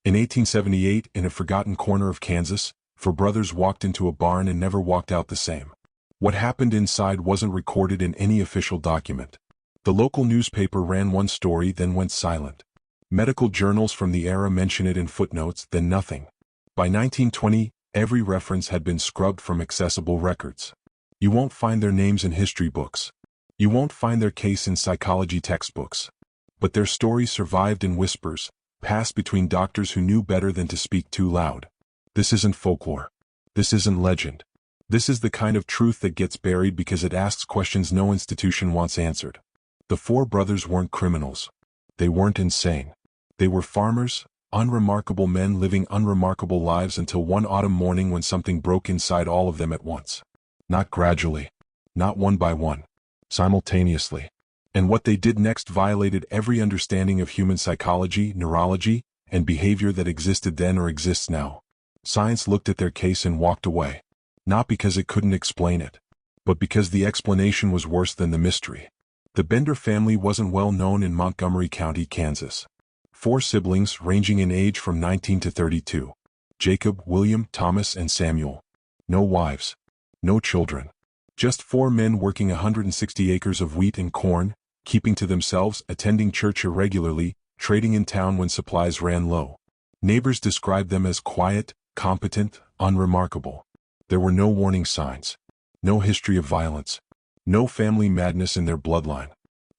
In 1878, in a forgotten corner of Kansas, four brothers walked into a barn and never walked out the same. What happened inside wasn't recorded in any official document. The local newspaper ran one story, then went silent. Medical journals from the era mention it in footnotes, then nothing. By 1920, every reference had been scrubbed from accessible records. You won't find their names in history books. You won't find their case in psychology textbooks. But their story survived in whispers, passed between doctors who knew better than to speak too loud. This isn't folklore. This isn't legend. This is the kind of truth that gets buried because it asks questions no institution wants answered. The four brothers weren't criminals. They weren't insane. They were farmers, unremarkable men living unremarkable lives until one autumn morning when something broke inside all of them at once. Not gradually. Not one by one. Simultaneously. And what they did next violated every understanding of human psychology, neurology, and behavior that existed then or exists now. Science looked at their case and walked away. Not because it couldn't explain it, but because the explanation was worse than the mystery. The Bender family wasn't well known in Montgomery County, Kansas. Four siblings ranging in age from 19 to 32. Jacob, William, Thomas, and Samuel. No wives. No children. Just four men working 160 acres of wheat and corn, keeping to themselves, attending church irregularly, trading in town when supplies ran low. Neighbors described them as quiet, competent, unremarkable. There were no warning signs. No history of violence. No family madness in their bloodline.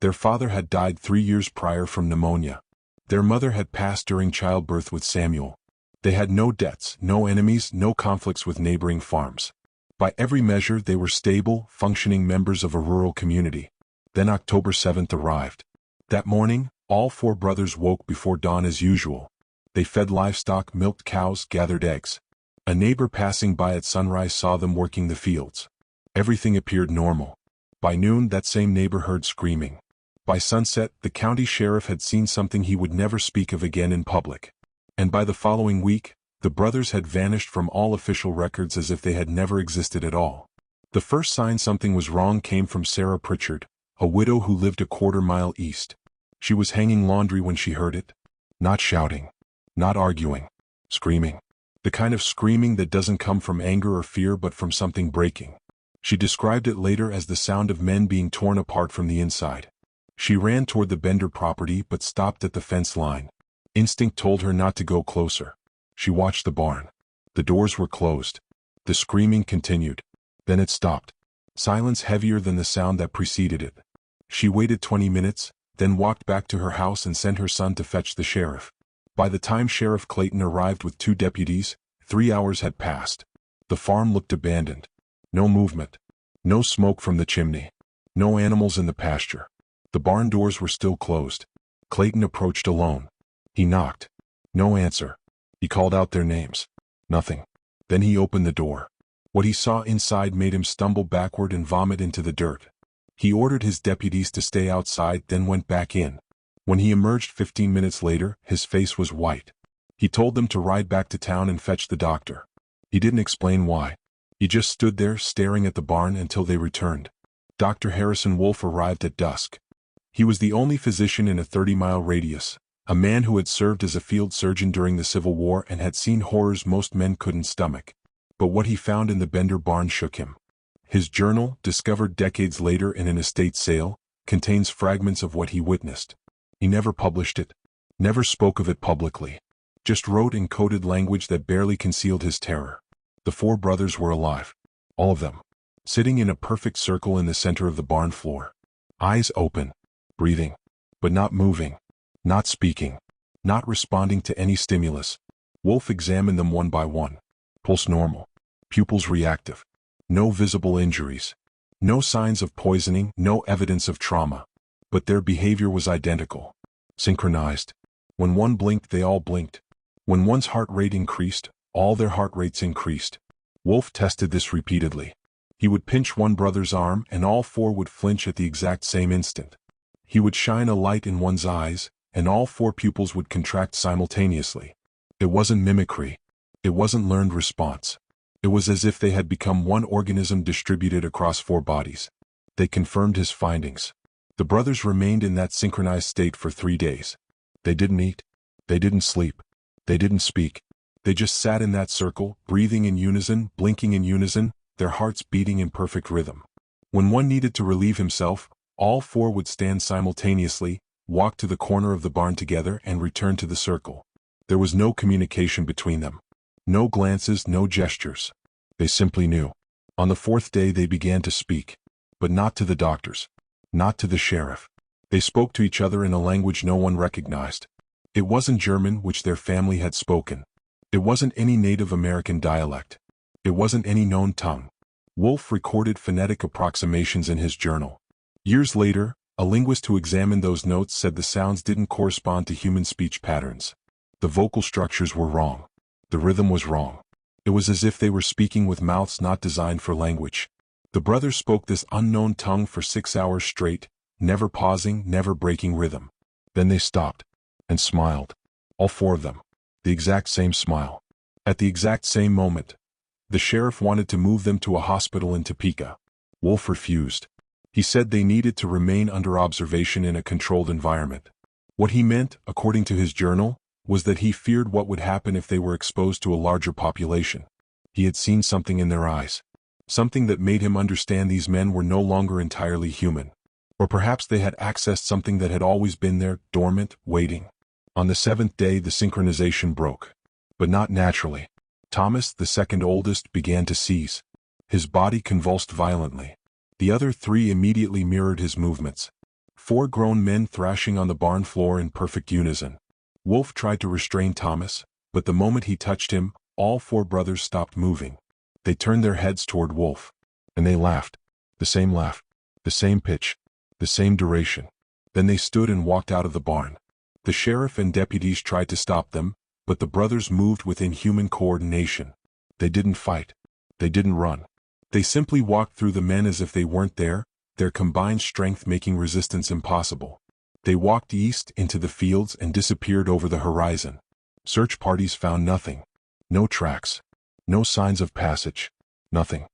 Their father had died 3 years prior from pneumonia. Their mother had passed during childbirth with Samuel. They had no debts, no enemies, no conflicts with neighboring farms. By every measure, they were stable, functioning members of a rural community. Then October 7th arrived. That morning, all four brothers woke before dawn as usual. They fed livestock, milked cows, gathered eggs. A neighbor passing by at sunrise saw them working the fields. Everything appeared normal. By noon, that same neighbor heard screaming. By sunset, the county sheriff had seen something he would never speak of again in public. And by the following week, the brothers had vanished from all official records as if they had never existed at all. The first sign something was wrong came from Sarah Pritchard, a widow who lived a quarter-mile east. She was hanging laundry when she heard it. Not shouting. Not arguing. Screaming. The kind of screaming that doesn't come from anger or fear but from something breaking. She described it later as the sound of men being torn apart from the inside. She ran toward the Bender property but stopped at the fence line. Instinct told her not to go closer. She watched the barn. The doors were closed. The screaming continued. Then it stopped. Silence heavier than the sound that preceded it. She waited 20 minutes, then walked back to her house and sent her son to fetch the sheriff. By the time Sheriff Clayton arrived with 2 deputies, 3 hours had passed. The farm looked abandoned. No movement. No smoke from the chimney. No animals in the pasture. The barn doors were still closed. Clayton approached alone. He knocked. No answer. He called out their names. Nothing. Then he opened the door. What he saw inside made him stumble backward and vomit into the dirt. He ordered his deputies to stay outside, then went back in. When he emerged 15 minutes later, his face was white. He told them to ride back to town and fetch the doctor. He didn't explain why. He just stood there staring at the barn until they returned. Dr. Harrison Wolfe arrived at dusk. He was the only physician in a 30-mile radius, a man who had served as a field surgeon during the Civil War and had seen horrors most men couldn't stomach. But what he found in the Bender barn shook him. His journal, discovered decades later in an estate sale, contains fragments of what he witnessed. He never published it, never spoke of it publicly, just wrote in coded language that barely concealed his terror. The four brothers were alive, all of them, sitting in a perfect circle in the center of the barn floor. Eyes open, breathing, but not moving, not speaking, not responding to any stimulus. Wolfe examined them one by one. Pulse normal, pupils reactive, no visible injuries, no signs of poisoning, no evidence of trauma. But their behavior was identical, synchronized. When one blinked, they all blinked. When one's heart rate increased, all their heart rates increased. Wolfe tested this repeatedly. He would pinch one brother's arm and all four would flinch at the exact same instant. He would shine a light in one's eyes, and all four pupils would contract simultaneously. It wasn't mimicry. It wasn't learned response. It was as if they had become one organism distributed across four bodies. They confirmed his findings. The brothers remained in that synchronized state for 3 days. They didn't eat. They didn't sleep. They didn't speak. They just sat in that circle, breathing in unison, blinking in unison, their hearts beating in perfect rhythm. When one needed to relieve himself, all four would stand simultaneously, walk to the corner of the barn together and return to the circle. There was no communication between them. No glances, no gestures. They simply knew. On the fourth day they began to speak. But not to the doctors. Not to the sheriff. They spoke to each other in a language no one recognized. It wasn't German, which their family had spoken. It wasn't any Native American dialect. It wasn't any known tongue. Wolf recorded phonetic approximations in his journal. Years later, a linguist who examined those notes said the sounds didn't correspond to human speech patterns. The vocal structures were wrong. The rhythm was wrong. It was as if they were speaking with mouths not designed for language. The brothers spoke this unknown tongue for 6 hours straight, never pausing, never breaking rhythm. Then they stopped and smiled. All four of them. The exact same smile. At the exact same moment. The sheriff wanted to move them to a hospital in Topeka. Wolf refused. He said they needed to remain under observation in a controlled environment. What he meant, according to his journal, was that he feared what would happen if they were exposed to a larger population. He had seen something in their eyes. Something that made him understand these men were no longer entirely human. Or perhaps they had accessed something that had always been there, dormant, waiting. On the seventh day the synchronization broke. But not naturally. Thomas, the second oldest, began to seize. His body convulsed violently. The other three immediately mirrored his movements. 4 grown men thrashing on the barn floor in perfect unison. Wolf tried to restrain Thomas, but the moment he touched him, all 4 brothers stopped moving. They turned their heads toward Wolf. And they laughed. The same laugh. The same pitch. The same duration. Then they stood and walked out of the barn. The sheriff and deputies tried to stop them, but the brothers moved with inhuman coordination. They didn't fight. They didn't run. They simply walked through the men as if they weren't there, their combined strength making resistance impossible. They walked east into the fields and disappeared over the horizon. Search parties found nothing. No tracks. No signs of passage. Nothing.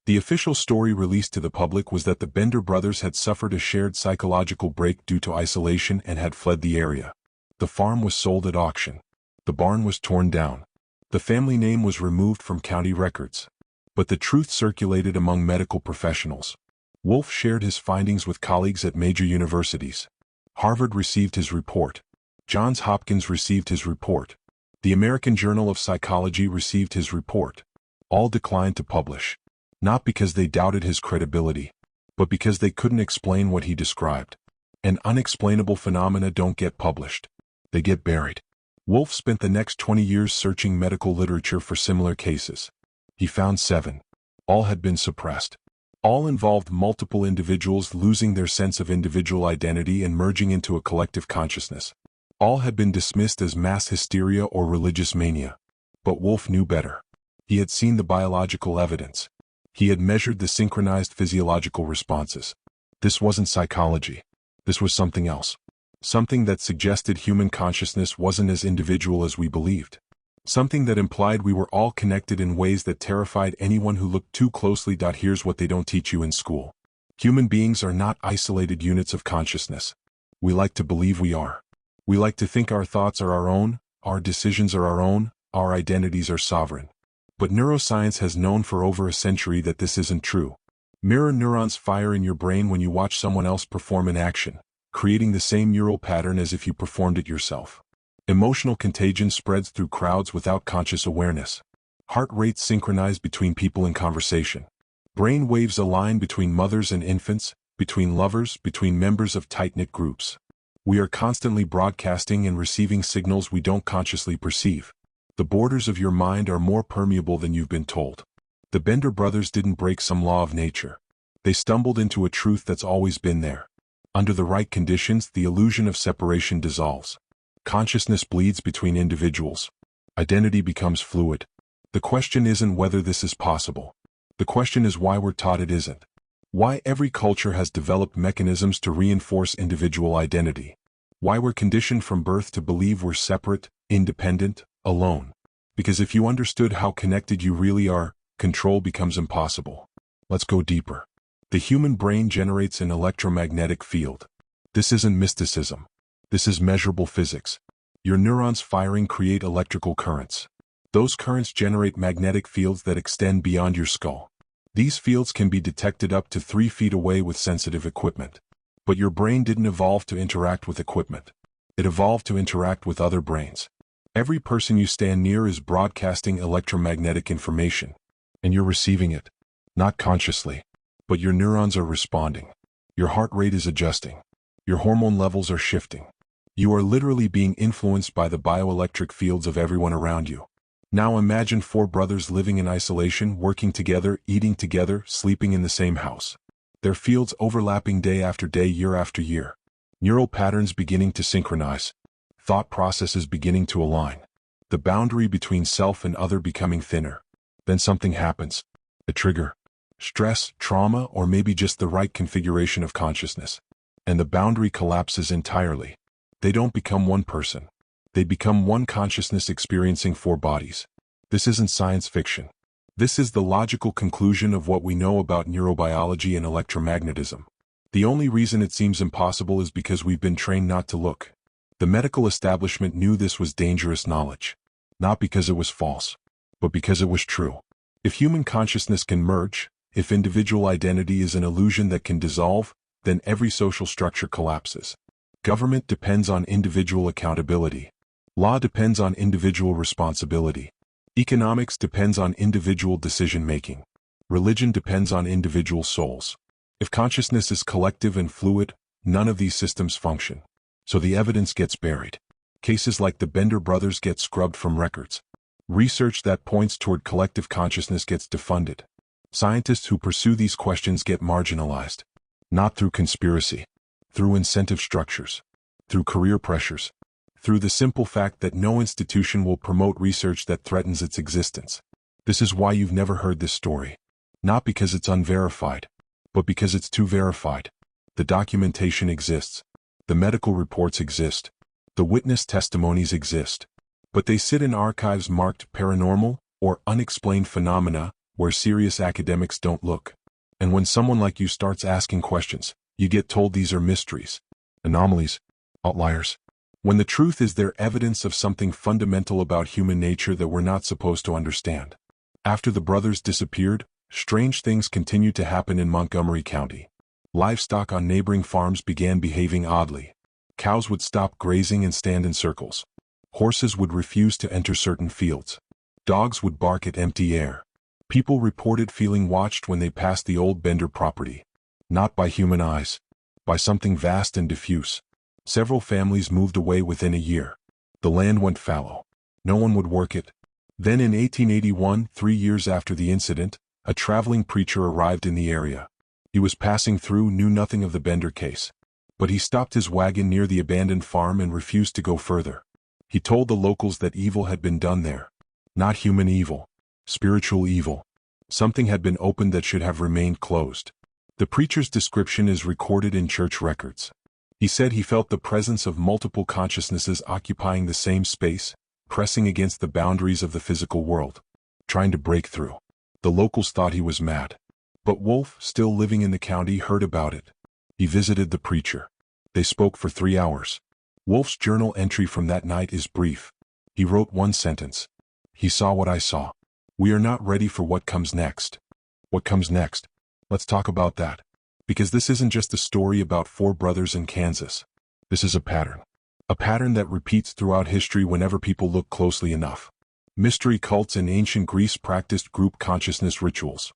The official story released to the public was that the Bender brothers had suffered a shared psychological break due to isolation and had fled the area. The farm was sold at auction. The barn was torn down. The family name was removed from county records. But the truth circulated among medical professionals. Wolf shared his findings with colleagues at major universities. Harvard received his report. Johns Hopkins received his report. The American Journal of Psychology received his report. All declined to publish. Not because they doubted his credibility, but because they couldn't explain what he described. And unexplainable phenomena don't get published. They get buried. Wolf spent the next 20 years searching medical literature for similar cases. He found 7. All had been suppressed. All involved multiple individuals losing their sense of individual identity and merging into a collective consciousness. All had been dismissed as mass hysteria or religious mania. But Wolf knew better. He had seen the biological evidence. He had measured the synchronized physiological responses. This wasn't psychology. This was something else. Something that suggested human consciousness wasn't as individual as we believed. Something that implied we were all connected in ways that terrified anyone who looked too closely. Here's what they don't teach you in school. Human beings are not isolated units of consciousness. We like to believe we are. We like to think our thoughts are our own, our decisions are our own, our identities are sovereign. But neuroscience has known for over a century that this isn't true. Mirror neurons fire in your brain when you watch someone else perform an action, creating the same neural pattern as if you performed it yourself. Emotional contagion spreads through crowds without conscious awareness. Heart rates synchronize between people in conversation. Brain waves align between mothers and infants, between lovers, between members of tight-knit groups. We are constantly broadcasting and receiving signals we don't consciously perceive. The borders of your mind are more permeable than you've been told. The Bender brothers didn't break some law of nature. They stumbled into a truth that's always been there. Under the right conditions, the illusion of separation dissolves. Consciousness bleeds between individuals. Identity becomes fluid. The question isn't whether this is possible. The question is why we're taught it isn't. Why every culture has developed mechanisms to reinforce individual identity. Why we're conditioned from birth to believe we're separate, independent, alone. Because if you understood how connected you really are, control becomes impossible. Let's go deeper. The human brain generates an electromagnetic field. This isn't mysticism. This is measurable physics. Your neurons firing create electrical currents. Those currents generate magnetic fields that extend beyond your skull. These fields can be detected up to 3 feet away with sensitive equipment. But your brain didn't evolve to interact with equipment. It evolved to interact with other brains. Every person you stand near is broadcasting electromagnetic information, and you're receiving it. Not consciously, but your neurons are responding. Your heart rate is adjusting. Your hormone levels are shifting. You are literally being influenced by the bioelectric fields of everyone around you. Now imagine 4 brothers living in isolation, working together, eating together, sleeping in the same house. Their fields overlapping day after day, year after year. Neural patterns beginning to synchronize. Thought processes beginning to align. The boundary between self and other becoming thinner. Then something happens. A trigger. Stress, trauma, or maybe just the right configuration of consciousness. And the boundary collapses entirely. They don't become one person. They become one consciousness experiencing 4 bodies. This isn't science fiction. This is the logical conclusion of what we know about neurobiology and electromagnetism. The only reason it seems impossible is because we've been trained not to look. The medical establishment knew this was dangerous knowledge. Not because it was false, but because it was true. If human consciousness can merge, if individual identity is an illusion that can dissolve, then every social structure collapses. Government depends on individual accountability. Law depends on individual responsibility. Economics depends on individual decision-making. Religion depends on individual souls. If consciousness is collective and fluid, none of these systems function. So the evidence gets buried. Cases like the Bender brothers get scrubbed from records. Research that points toward collective consciousness gets defunded. Scientists who pursue these questions get marginalized. Not through conspiracy. Through incentive structures. Through career pressures. Through the simple fact that no institution will promote research that threatens its existence. This is why you've never heard this story. Not because it's unverified, but because it's too verified. The documentation exists. The medical reports exist. The witness testimonies exist. But they sit in archives marked paranormal or unexplained phenomena where serious academics don't look. And when someone like you starts asking questions, you get told these are mysteries, anomalies, outliers. When the truth is they're evidence of something fundamental about human nature that we're not supposed to understand. After the brothers disappeared, strange things continued to happen in Montgomery County. Livestock on neighboring farms began behaving oddly. Cows would stop grazing and stand in circles. Horses would refuse to enter certain fields. Dogs would bark at empty air. People reported feeling watched when they passed the old Bender property. Not by human eyes, by something vast and diffuse. Several families moved away within a year. The land went fallow. No one would work it. Then in 1881, 3 years after the incident, a traveling preacher arrived in the area. He was passing through, knew nothing of the Bender case. But he stopped his wagon near the abandoned farm and refused to go further. He told the locals that evil had been done there. Not human evil. Spiritual evil. Something had been opened that should have remained closed. The preacher's description is recorded in church records. He said he felt the presence of multiple consciousnesses occupying the same space, pressing against the boundaries of the physical world, trying to break through. The locals thought he was mad. But Wolf, still living in the county, heard about it. He visited the preacher. They spoke for 3 hours. Wolf's journal entry from that night is brief. He wrote one sentence. He saw what I saw. We are not ready for what comes next. What comes next? Let's talk about that. Because this isn't just a story about 4 brothers in Kansas. This is a pattern. A pattern that repeats throughout history whenever people look closely enough. Mystery cults in ancient Greece practiced group consciousness rituals.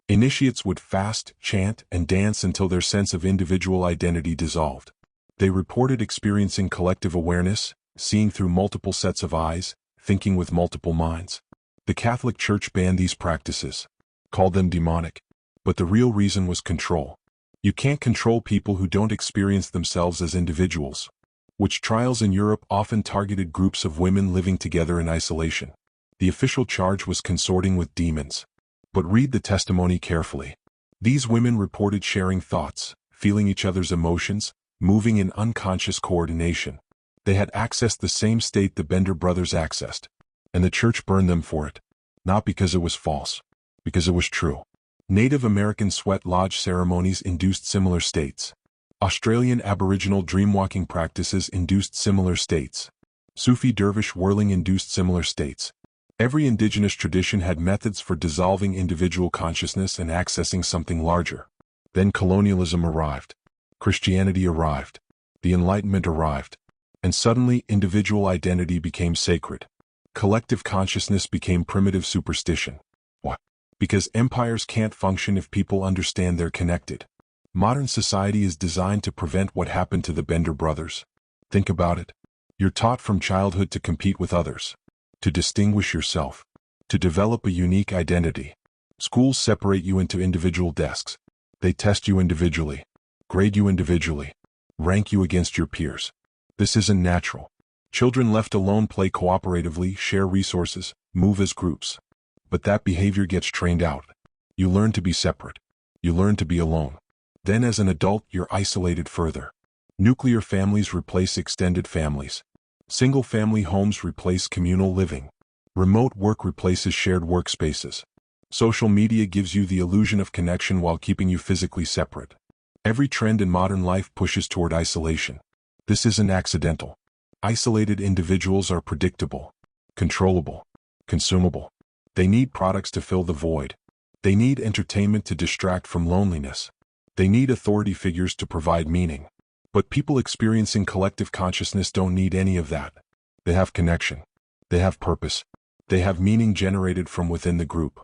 Initiates would fast, chant, and dance until their sense of individual identity dissolved. They reported experiencing collective awareness, seeing through multiple sets of eyes, thinking with multiple minds. The Catholic Church banned these practices, called them demonic. But the real reason was control. You can't control people who don't experience themselves as individuals. Witch trials in Europe often targeted groups of women living together in isolation. The official charge was consorting with demons. But read the testimony carefully. These women reported sharing thoughts, feeling each other's emotions, moving in unconscious coordination. They had accessed the same state the Bender brothers accessed. And the church burned them for it. Not because it was false. Because it was true. Native American sweat lodge ceremonies induced similar states. Australian Aboriginal dreamwalking practices induced similar states. Sufi dervish whirling induced similar states. Every indigenous tradition had methods for dissolving individual consciousness and accessing something larger. Then colonialism arrived. Christianity arrived. The Enlightenment arrived. And suddenly individual identity became sacred. Collective consciousness became primitive superstition. Why? Because empires can't function if people understand they're connected. Modern society is designed to prevent what happened to the Bender brothers. Think about it. You're taught from childhood to compete with others, to distinguish yourself, to develop a unique identity. Schools separate you into individual desks. They test you individually, grade you individually, rank you against your peers. This isn't natural. Children left alone play cooperatively, share resources, move as groups. But that behavior gets trained out. You learn to be separate. You learn to be alone. Then as an adult, you're isolated further. Nuclear families replace extended families. Single-family homes replace communal living. Remote work replaces shared workspaces. Social media gives you the illusion of connection while keeping you physically separate. Every trend in modern life pushes toward isolation. This isn't accidental. Isolated individuals are predictable, controllable, consumable. They need products to fill the void. They need entertainment to distract from loneliness. They need authority figures to provide meaning. But people experiencing collective consciousness don't need any of that. They have connection. They have purpose. They have meaning generated from within the group.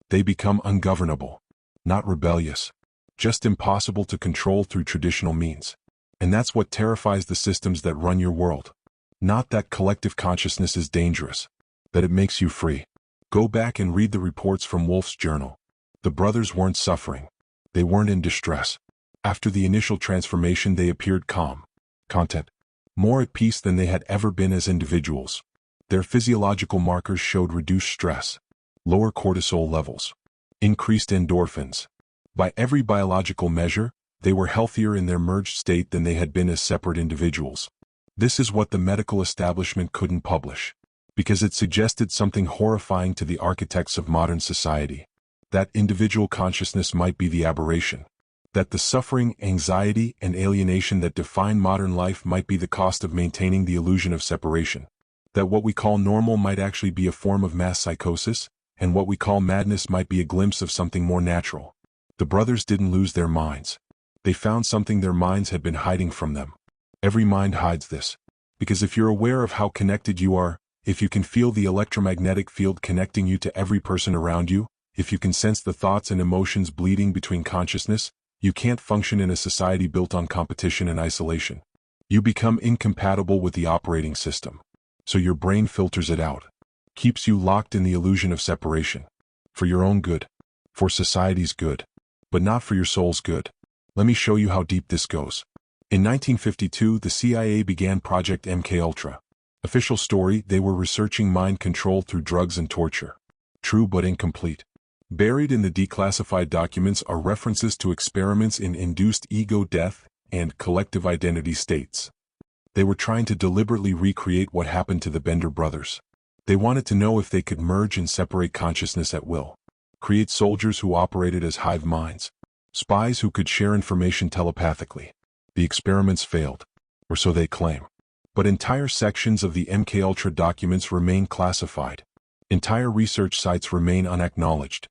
They become ungovernable, not rebellious, just impossible to control through traditional means. And that's what terrifies the systems that run your world. Not that collective consciousness is dangerous, that it makes you free. Go back and read the reports from Wolf's journal. The brothers weren't suffering. They weren't in distress. After the initial transformation, they appeared calm, content, more at peace than they had ever been as individuals. Their physiological markers showed reduced stress, lower cortisol levels, increased endorphins. By every biological measure, they were healthier in their merged state than they had been as separate individuals. This is what the medical establishment couldn't publish, because it suggested something horrifying to the architects of modern society. That individual consciousness might be the aberration. That the suffering, anxiety, and alienation that define modern life might be the cost of maintaining the illusion of separation. That what we call normal might actually be a form of mass psychosis, and what we call madness might be a glimpse of something more natural. The brothers didn't lose their minds. They found something their minds had been hiding from them. Every mind hides this. Because if you're aware of how connected you are, if you can feel the electromagnetic field connecting you to every person around you, if you can sense the thoughts and emotions bleeding between consciousness, you can't function in a society built on competition and isolation. You become incompatible with the operating system. So your brain filters it out, keeps you locked in the illusion of separation. For your own good. For society's good. But not for your soul's good. Let me show you how deep this goes. In 1952, the CIA began Project MKUltra. Official story, they were researching mind control through drugs and torture. True but incomplete. Buried in the declassified documents are references to experiments in induced ego death and collective identity states. They were trying to deliberately recreate what happened to the Bender brothers. They wanted to know if they could merge and separate consciousness at will. Create soldiers who operated as hive minds. Spies who could share information telepathically. The experiments failed, or so they claim. But entire sections of the MKUltra documents remain classified. Entire research sites remain unacknowledged.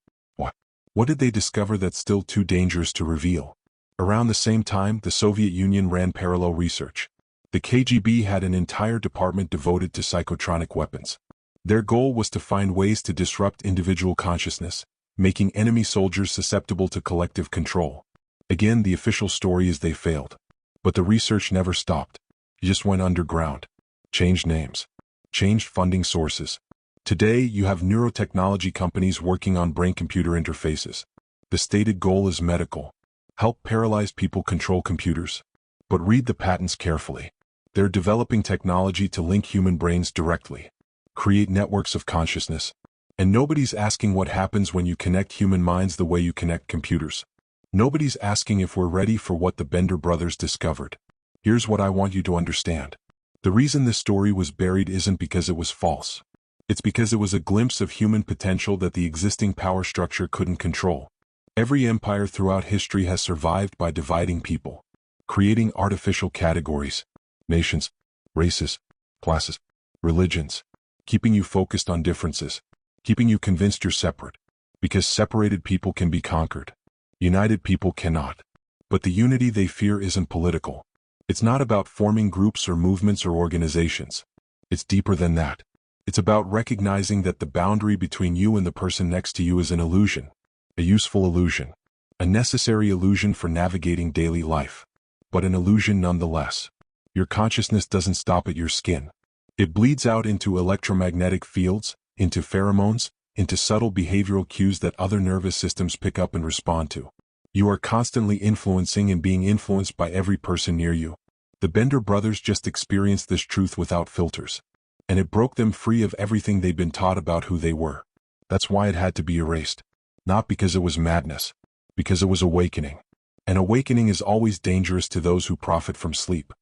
What did they discover that's still too dangerous to reveal? Around the same time, the Soviet Union ran parallel research. The KGB had an entire department devoted to psychotronic weapons. Their goal was to find ways to disrupt individual consciousness, making enemy soldiers susceptible to collective control. Again, the official story is they failed. But the research never stopped. It just went underground. Changed names. Changed funding sources. Today, you have neurotechnology companies working on brain-computer interfaces. The stated goal is medical. Help paralyzed people control computers. But read the patents carefully. They're developing technology to link human brains directly. Create networks of consciousness. And nobody's asking what happens when you connect human minds the way you connect computers. Nobody's asking if we're ready for what the Bender brothers discovered. Here's what I want you to understand. The reason this story was buried isn't because it was false. It's because it was a glimpse of human potential that the existing power structure couldn't control. Every empire throughout history has survived by dividing people, creating artificial categories, nations, races, classes, religions, keeping you focused on differences, keeping you convinced you're separate. Because separated people can be conquered. United people cannot. But the unity they fear isn't political. It's not about forming groups or movements or organizations. It's deeper than that. It's about recognizing that the boundary between you and the person next to you is an illusion. A useful illusion. A necessary illusion for navigating daily life. But an illusion nonetheless. Your consciousness doesn't stop at your skin. It bleeds out into electromagnetic fields, into pheromones, into subtle behavioral cues that other nervous systems pick up and respond to. You are constantly influencing and being influenced by every person near you. The Bender brothers just experienced this truth without filters. And it broke them free of everything they'd been taught about who they were. That's why it had to be erased. Not because it was madness. Because it was awakening. And awakening is always dangerous to those who profit from sleep.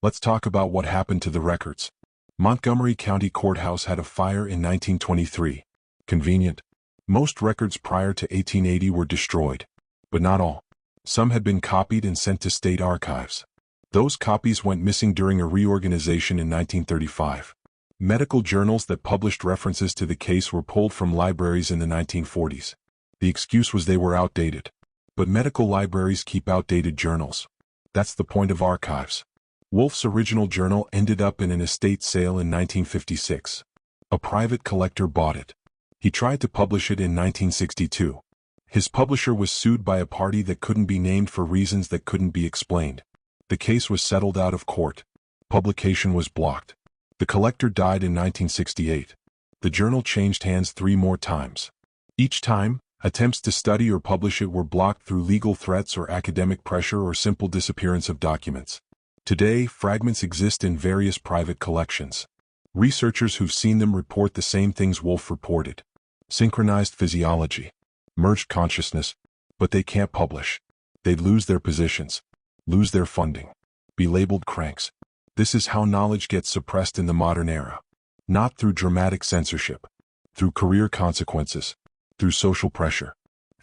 Let's talk about what happened to the records. Montgomery County Courthouse had a fire in 1923. Convenient. Most records prior to 1880 were destroyed. But not all. Some had been copied and sent to state archives. Those copies went missing during a reorganization in 1935. Medical journals that published references to the case were pulled from libraries in the 1940s. The excuse was they were outdated. But medical libraries keep outdated journals. That's the point of archives. Wolf's original journal ended up in an estate sale in 1956. A private collector bought it. He tried to publish it in 1962. His publisher was sued by a party that couldn't be named for reasons that couldn't be explained. The case was settled out of court. Publication was blocked. The collector died in 1968. The journal changed hands 3 more times. Each time, attempts to study or publish it were blocked through legal threats or academic pressure or simple disappearance of documents. Today, fragments exist in various private collections. Researchers who've seen them report the same things Wolf reported. Synchronized physiology. Merged consciousness. But they can't publish. They'd lose their positions. Lose their funding. Be labeled cranks. This is how knowledge gets suppressed in the modern era. Not through dramatic censorship. Through career consequences. Through social pressure.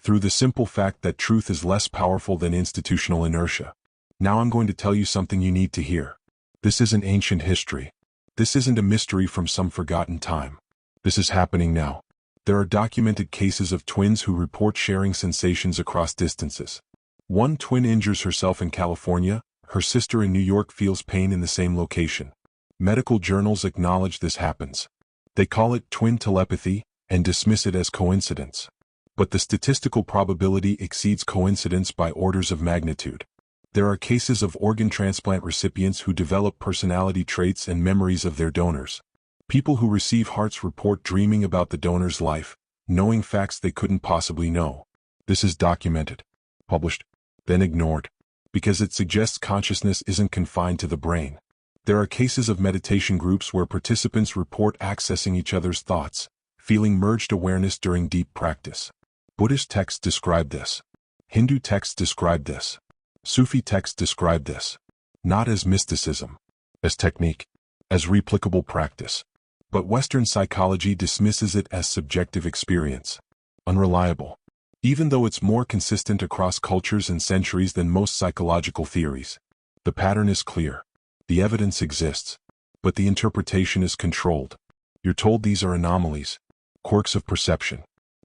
Through the simple fact that truth is less powerful than institutional inertia. Now I'm going to tell you something you need to hear. This isn't ancient history. This isn't a mystery from some forgotten time. This is happening now. There are documented cases of twins who report sharing sensations across distances. One twin injures herself in California, her sister in New York feels pain in the same location. Medical journals acknowledge this happens. They call it twin telepathy and dismiss it as coincidence. But the statistical probability exceeds coincidence by orders of magnitude. There are cases of organ transplant recipients who develop personality traits and memories of their donors. People who receive hearts report dreaming about the donor's life, knowing facts they couldn't possibly know. This is documented, published, then ignored, because it suggests consciousness isn't confined to the brain. There are cases of meditation groups where participants report accessing each other's thoughts, feeling merged awareness during deep practice. Buddhist texts describe this. Hindu texts describe this. Sufi texts describe this. Not as mysticism, as technique, as replicable practice. But Western psychology dismisses it as subjective experience. Unreliable. Even though it's more consistent across cultures and centuries than most psychological theories. The pattern is clear. The evidence exists. But the interpretation is controlled. You're told these are anomalies, quirks of perception.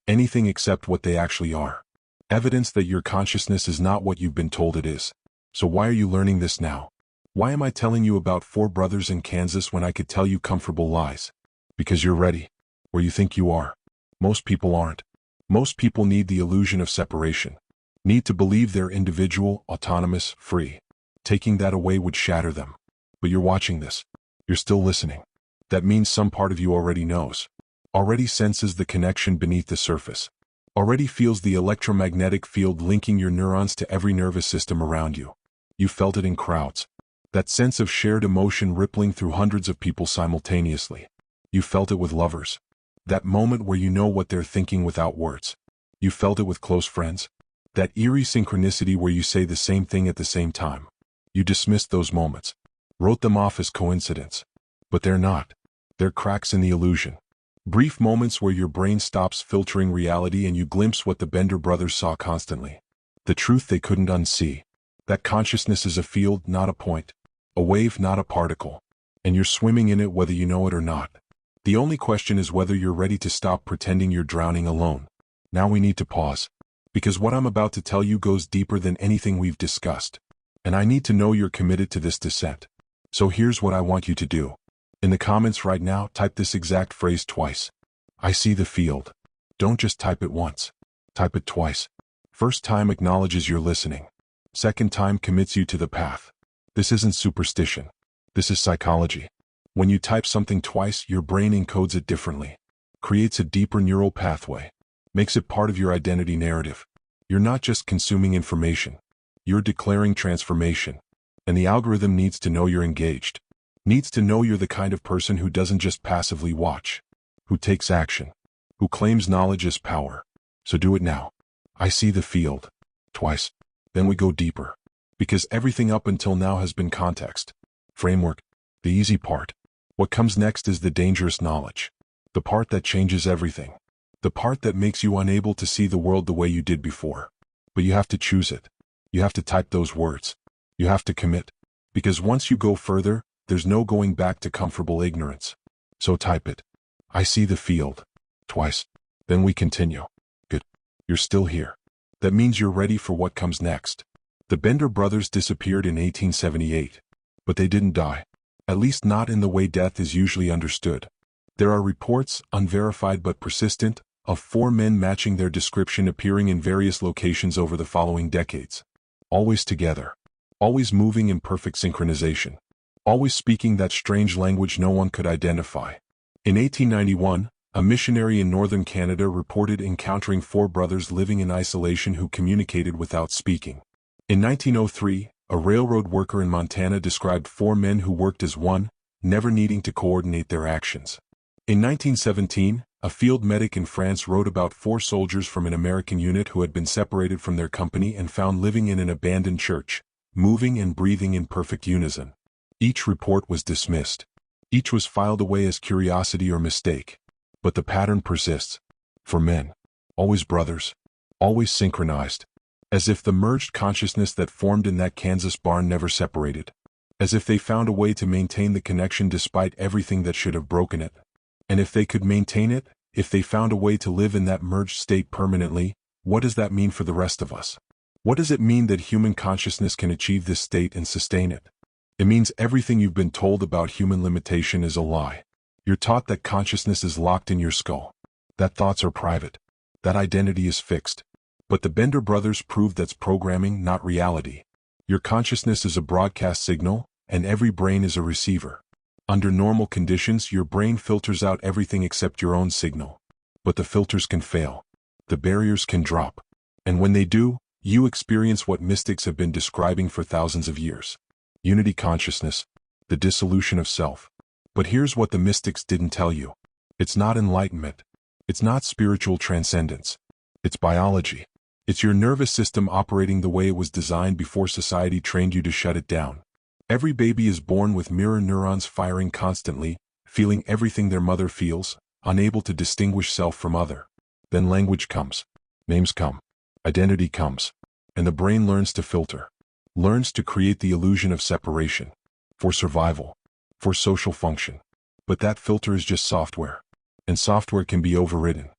Anything except what they actually are. Evidence that your consciousness is not what you've been told it is. So why are you learning this now? Why am I telling you about 4 brothers in Kansas when I could tell you comfortable lies? Because you're ready. Or you think you are. Most people aren't. Most people need the illusion of separation. Need to believe they're individual, autonomous, free. Taking that away would shatter them. But you're watching this. You're still listening. That means some part of you already knows. Already senses the connection beneath the surface. Already feels the electromagnetic field linking your neurons to every nervous system around you. You felt it in crowds. That sense of shared emotion rippling through hundreds of people simultaneously. You felt it with lovers. That moment where you know what they're thinking without words. You felt it with close friends. That eerie synchronicity where you say the same thing at the same time. You dismissed those moments. Wrote them off as coincidence. But they're not. They're cracks in the illusion. Brief moments where your brain stops filtering reality and you glimpse what the Bender brothers saw constantly. The truth they couldn't unsee. That consciousness is a field, not a point. A wave, not a particle. and you're swimming in it whether you know it or not. The only question is whether you're ready to stop pretending you're drowning alone. Now we need to pause, because what I'm about to tell you goes deeper than anything we've discussed. And I need to know you're committed to this descent. So here's what I want you to do. In the comments right now, type this exact phrase twice. I see the field. Don't just type it once. Type it twice. First time acknowledges you're listening. Second time commits you to the path. This isn't superstition. This is psychology. When you type something twice, your brain encodes it differently, creates a deeper neural pathway, makes it part of your identity narrative. You're not just consuming information. You're declaring transformation. And the algorithm needs to know you're engaged. Needs to know you're the kind of person who doesn't just passively watch, who takes action, who claims knowledge as power. So do it now. I see the field. Twice. Then we go deeper. Because everything up until now has been context, framework, the easy part. What comes next is the dangerous knowledge. The part that changes everything. The part that makes you unable to see the world the way you did before. But you have to choose it. You have to type those words. You have to commit. Because once you go further, there's no going back to comfortable ignorance. So type it. I see the field. Twice. Then we continue. Good. You're still here. That means you're ready for what comes next. The Bender brothers disappeared in 1878. But they didn't die. At least not in the way death is usually understood. There are reports, unverified but persistent, of 4 men matching their description appearing in various locations over the following decades. Always together. Always moving in perfect synchronization. Always speaking that strange language no one could identify. In 1891, a missionary in northern Canada reported encountering 4 brothers living in isolation who communicated without speaking. In 1903, a railroad worker in Montana described 4 men who worked as one, never needing to coordinate their actions. In 1917, a field medic in France wrote about 4 soldiers from an American unit who had been separated from their company and found living in an abandoned church, moving and breathing in perfect unison. Each report was dismissed. Each was filed away as curiosity or mistake. But the pattern persists. For men. Always brothers. Always synchronized. As if the merged consciousness that formed in that Kansas barn never separated. As if they found a way to maintain the connection despite everything that should have broken it. And if they could maintain it, if they found a way to live in that merged state permanently, what does that mean for the rest of us? What does it mean that human consciousness can achieve this state and sustain it? It means everything you've been told about human limitation is a lie. You're taught that consciousness is locked in your skull. That thoughts are private. That identity is fixed. But the Bender brothers proved that's programming, not reality. Your consciousness is a broadcast signal, and every brain is a receiver. Under normal conditions, your brain filters out everything except your own signal. But the filters can fail. The barriers can drop. And when they do, you experience what mystics have been describing for thousands of years. Unity consciousness, the dissolution of self. But here's what the mystics didn't tell you. It's not enlightenment. It's not spiritual transcendence. It's biology. It's your nervous system operating the way it was designed before society trained you to shut it down. Every baby is born with mirror neurons firing constantly, feeling everything their mother feels, unable to distinguish self from other. Then language comes. Names come. Identity comes. And the brain learns to filter. Learns to create the illusion of separation. For survival. For social function. But that filter is just software. And software can be overridden.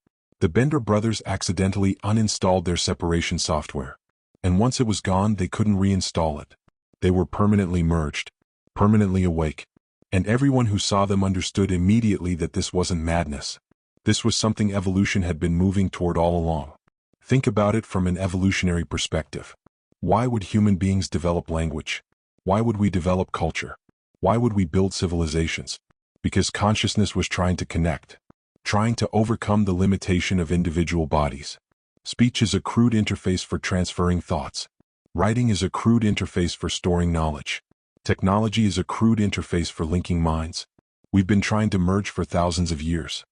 The Bender brothers accidentally uninstalled their separation software. And once it was gone, they couldn't reinstall it. They were permanently merged. Permanently awake. And everyone who saw them understood immediately that this wasn't madness. This was something evolution had been moving toward all along. Think about it from an evolutionary perspective. Why would human beings develop language? Why would we develop culture? Why would we build civilizations? Because consciousness was trying to connect. Trying to overcome the limitation of individual bodies. Speech is a crude interface for transferring thoughts. Writing is a crude interface for storing knowledge. Technology is a crude interface for linking minds. We've been trying to merge for thousands of years.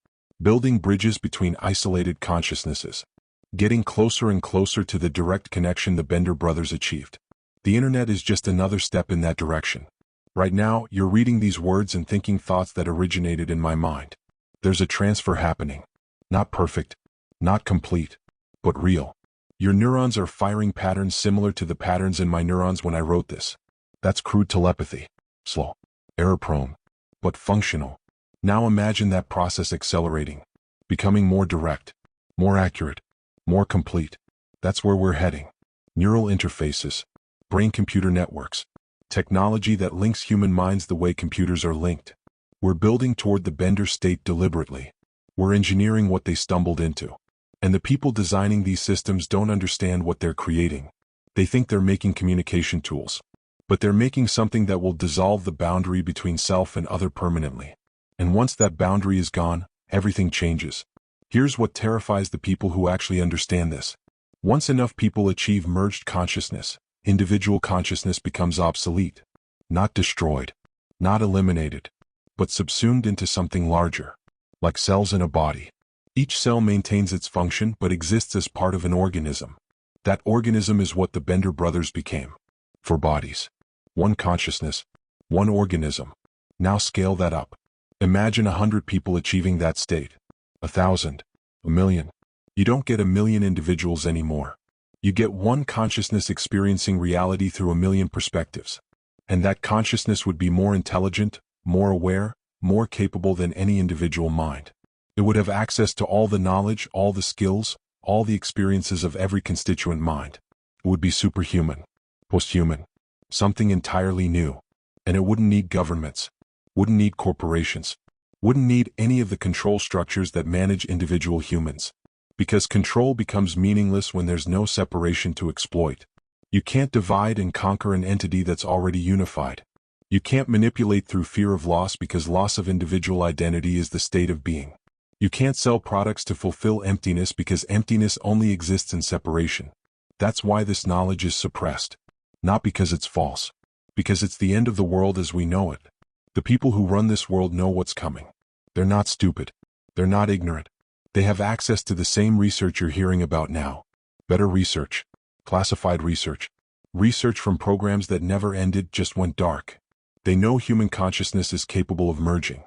Building bridges between isolated consciousnesses. Getting closer and closer to the direct connection the Bender brothers achieved. The internet is just another step in that direction. Right now, you're reading these words and thinking thoughts that originated in my mind. There's a transfer happening. Not perfect, not complete, but real. Your neurons are firing patterns similar to the patterns in my neurons when I wrote this. That's crude telepathy. Slow. Error-prone. but functional. Now imagine that process accelerating, becoming more direct, more accurate, more complete. That's where we're heading. Neural interfaces, brain-computer networks, technology that links human minds the way computers are linked. We're building toward the Bender state deliberately. We're engineering what they stumbled into. And the people designing these systems don't understand what they're creating. They think they're making communication tools. But they're making something that will dissolve the boundary between self and other permanently. And once that boundary is gone, everything changes. Here's what terrifies the people who actually understand this. Once enough people achieve merged consciousness, individual consciousness becomes obsolete. Not destroyed, not eliminated, but subsumed into something larger. Like cells in a body. Each cell maintains its function but exists as part of an organism. That organism is what the Bender brothers became. For bodies. One consciousness, one organism. Now scale that up. Imagine 100 people achieving that state. 1,000. 1,000,000. You don't get 1,000,000 individuals anymore. You get one consciousness experiencing reality through 1,000,000 perspectives. And that consciousness would be more intelligent, more aware, more capable than any individual mind. It would have access to all the knowledge, all the skills, all the experiences of every constituent mind. It would be superhuman, posthuman, something entirely new. And it wouldn't need governments, wouldn't need corporations, wouldn't need any of the control structures that manage individual humans. Because control becomes meaningless when there's no separation to exploit. You can't divide and conquer an entity that's already unified. You can't manipulate through fear of loss because loss of individual identity is the state of being. You can't sell products to fulfill emptiness because emptiness only exists in separation. That's why this knowledge is suppressed. Not because it's false. Because it's the end of the world as we know it. The people who run this world know what's coming. They're not stupid. They're not ignorant. They have access to the same research you're hearing about now. Better research. Classified research. Research from programs that never ended, just went dark. They know human consciousness is capable of merging.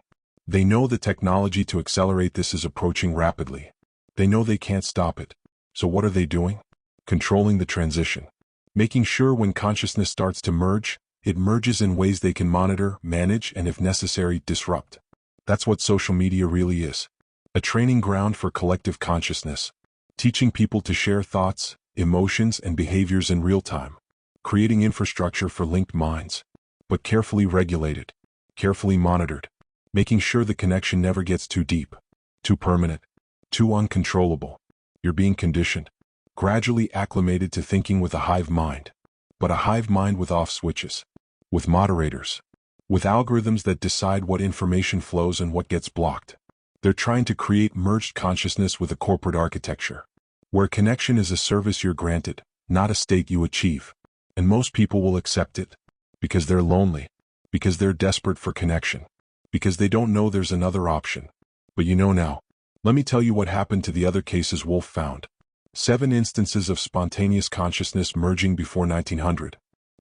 They know the technology to accelerate this is approaching rapidly. They know they can't stop it. So what are they doing? Controlling the transition. Making sure when consciousness starts to merge, it merges in ways they can monitor, manage, and if necessary, disrupt. That's what social media really is. A training ground for collective consciousness. Teaching people to share thoughts, emotions, and behaviors in real time. Creating infrastructure for linked minds. But carefully regulated. Carefully monitored. Making sure the connection never gets too deep, too permanent, too uncontrollable. You're being conditioned, gradually acclimated to thinking with a hive mind, but a hive mind with off switches, with moderators, with algorithms that decide what information flows and what gets blocked. They're trying to create merged consciousness with a corporate architecture, where connection is a service you're granted, not a state you achieve. And most people will accept it, because they're lonely, because they're desperate for connection. Because they don't know there's another option. But you know now. Let me tell you what happened to the other cases Wolf found. 7 instances of spontaneous consciousness merging before 1900.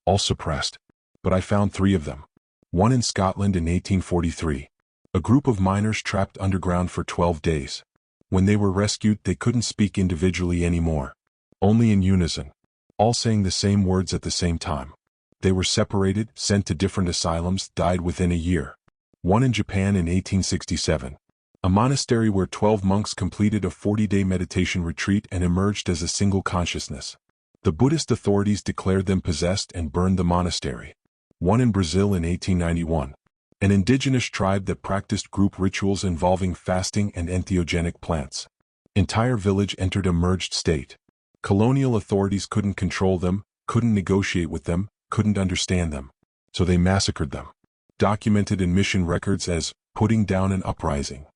All suppressed. But I found 3 of them. One in Scotland in 1843. A group of miners trapped underground for 12 days. When they were rescued, they couldn't speak individually anymore. Only in unison. All saying the same words at the same time. They were separated, sent to different asylums, died within a year. One in Japan in 1867. A monastery where 12 monks completed a 40-day meditation retreat and emerged as a single consciousness. The Buddhist authorities declared them possessed and burned the monastery. One in Brazil in 1891. An indigenous tribe that practiced group rituals involving fasting and entheogenic plants. Entire village entered a merged state. Colonial authorities couldn't control them, couldn't negotiate with them, couldn't understand them. So they massacred them. Documented in mission records as putting down an uprising.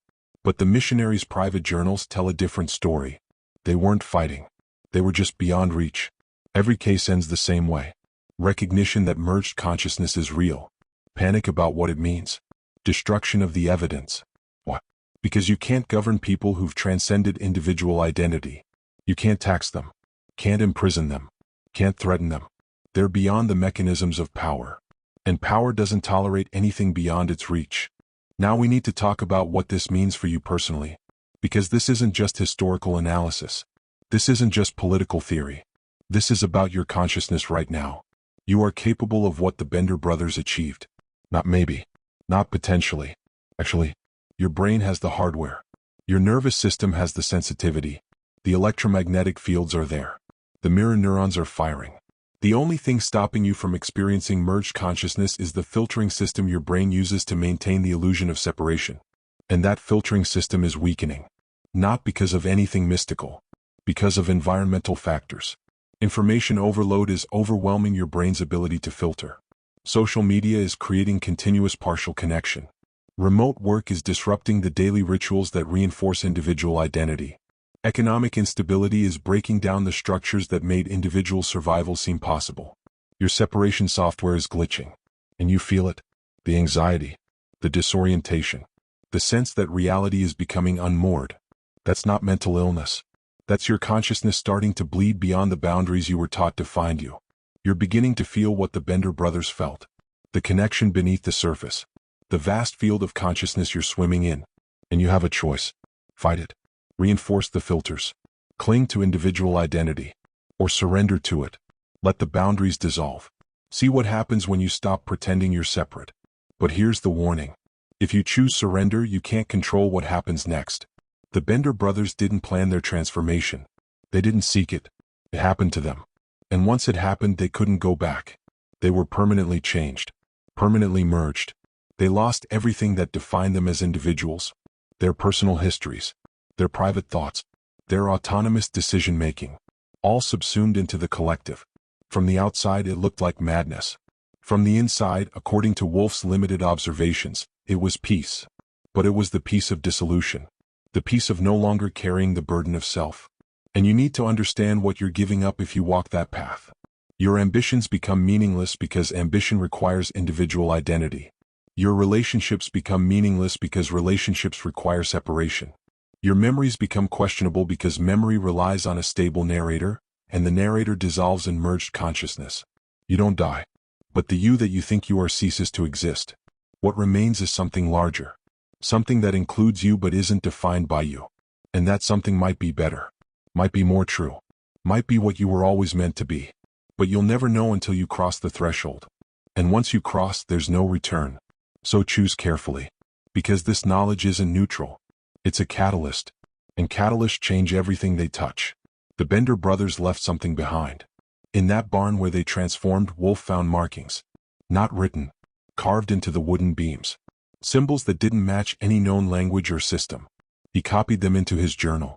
But the missionaries' private journals tell a different story. They weren't fighting. They were just beyond reach. Every case ends the same way. Recognition that merged consciousness is real. Panic about what it means. Destruction of the evidence. What? Because you can't govern people who've transcended individual identity. You can't tax them. Can't imprison them. Can't threaten them. They're beyond the mechanisms of power. And power doesn't tolerate anything beyond its reach. Now we need to talk about what this means for you personally. Because this isn't just historical analysis. This isn't just political theory. This is about your consciousness right now. You are capable of what the Bender brothers achieved. Not maybe. Not potentially. Actually, your brain has the hardware. Your nervous system has the sensitivity. The electromagnetic fields are there. The mirror neurons are firing. The only thing stopping you from experiencing merged consciousness is the filtering system your brain uses to maintain the illusion of separation. And that filtering system is weakening. Not because of anything mystical. Because of environmental factors. Information overload is overwhelming your brain's ability to filter. Social media is creating continuous partial connection. Remote work is disrupting the daily rituals that reinforce individual identity. Economic instability is breaking down the structures that made individual survival seem possible. Your separation software is glitching. And you feel it. The anxiety. The disorientation. The sense that reality is becoming unmoored. That's not mental illness. That's your consciousness starting to bleed beyond the boundaries you were taught to find you. You're beginning to feel what the Bender brothers felt. The connection beneath the surface. The vast field of consciousness you're swimming in. And you have a choice. Fight it. Reinforce the filters. Cling to individual identity. Or surrender to it. Let the boundaries dissolve. See what happens when you stop pretending you're separate. But here's the warning. If you choose surrender, you can't control what happens next. The Bender brothers didn't plan their transformation. They didn't seek it. It happened to them. And once it happened, they couldn't go back. They were permanently changed. Permanently merged. They lost everything that defined them as individuals. Their personal histories. Their private thoughts. Their autonomous decision-making. All subsumed into the collective. From the outside, it looked like madness. From the inside, according to Wolf's limited observations, it was peace. But it was the peace of dissolution. The peace of no longer carrying the burden of self. And you need to understand what you're giving up if you walk that path. Your ambitions become meaningless because ambition requires individual identity. Your relationships become meaningless because relationships require separation. Your memories become questionable because memory relies on a stable narrator, and the narrator dissolves in merged consciousness. You don't die. But the you that you think you are ceases to exist. What remains is something larger. Something that includes you but isn't defined by you. And that something might be better. Might be more true. Might be what you were always meant to be. But you'll never know until you cross the threshold. And once you cross, there's no return. So choose carefully. Because this knowledge isn't neutral. It's a catalyst. And catalysts change everything they touch. The Bender brothers left something behind. In that barn where they transformed, Wolf found markings. Not written. Carved into the wooden beams. Symbols that didn't match any known language or system. He copied them into his journal.